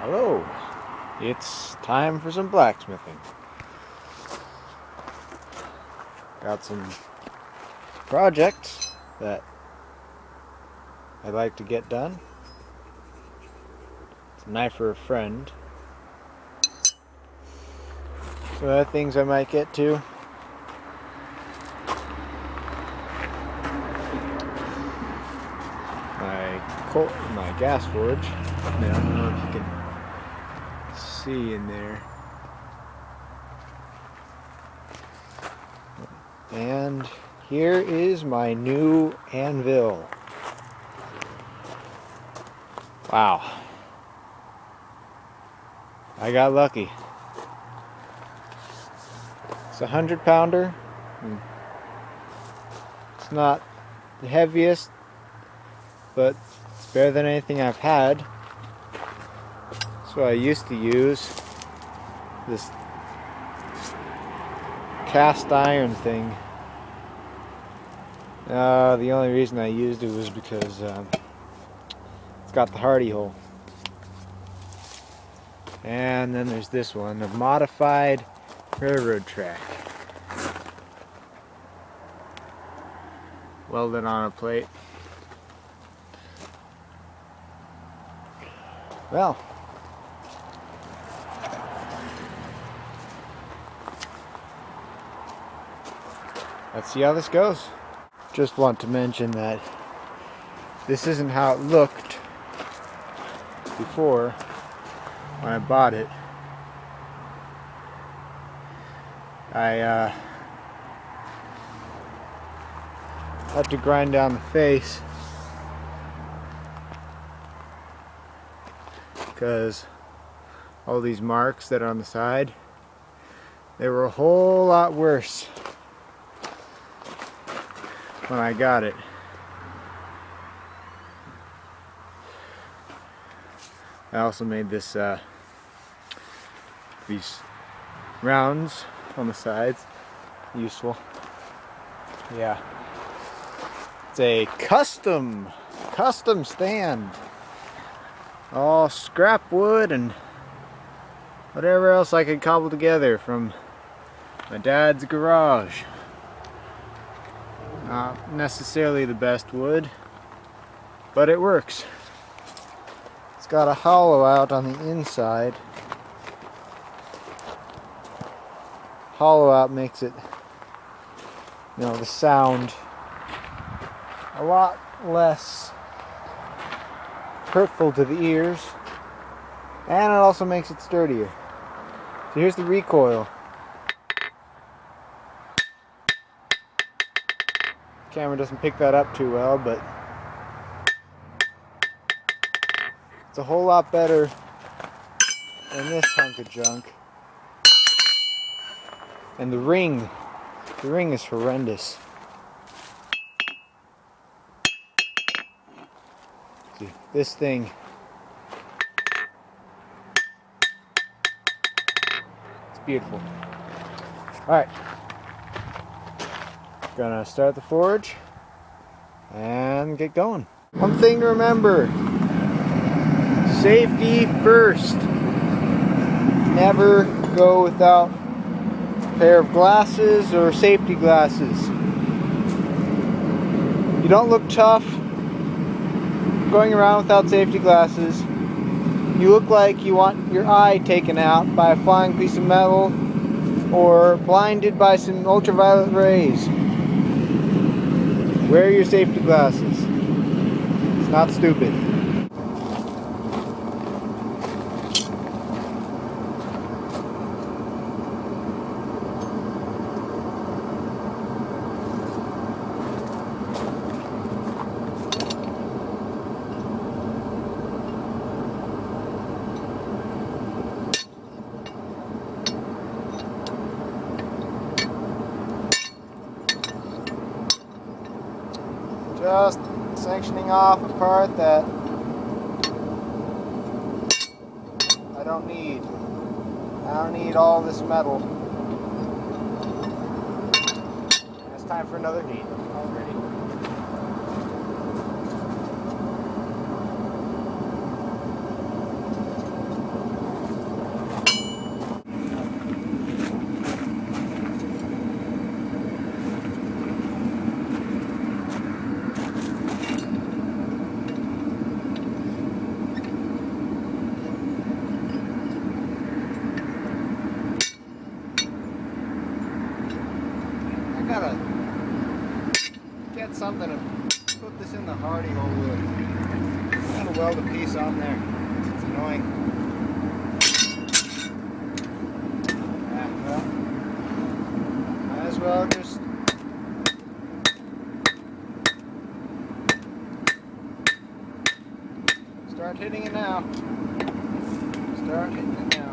Hello, it's time for some blacksmithing. Got some projects that I'd like to get done. It's a knife for a friend. Some other things I might get to. My gas forge. Now, I don't know if you can see in there. And here is my new anvil. Wow. I got lucky. It's a 100-pounder. It's not the heaviest, but it's better than anything I've had. So I used to use this cast iron thing. The only reason I used it was because it's got the hardy hole. And then there's this one, a modified railroad track. Welded on a plate. Well, let's see how this goes. Just want to mention that this isn't how it looked before when I bought it. I had to grind down the face because all these marks that are on the side, they were a whole lot worse when I got it. I also made this these rounds on the sides useful. Yeah, it's a custom stand, all scrap wood and whatever else I could cobble together from my dad's garage. Not necessarily the best wood, but it works. It's got a hollow out on the inside. Hollow out makes it, the sound a lot less hurtful to the ears, and it also makes it sturdier. So here's the recoil. Camera doesn't pick that up too well, but it's a whole lot better than this hunk of junk. And the ring is horrendous. See, this thing, it's beautiful. Alright, gonna start the forge and get going. One thing to remember, safety first. Never go without a pair of glasses or safety glasses. You don't look tough going around without safety glasses. You look like you want your eye taken out by a flying piece of metal or blinded by some ultraviolet rays. Wear your safety glasses. It's not stupid. Just sectioning off a part that I don't need. I don't need all this metal. And it's time for another heat already. just on there. It's annoying. Well, might as well just start hitting it now. Start hitting it now.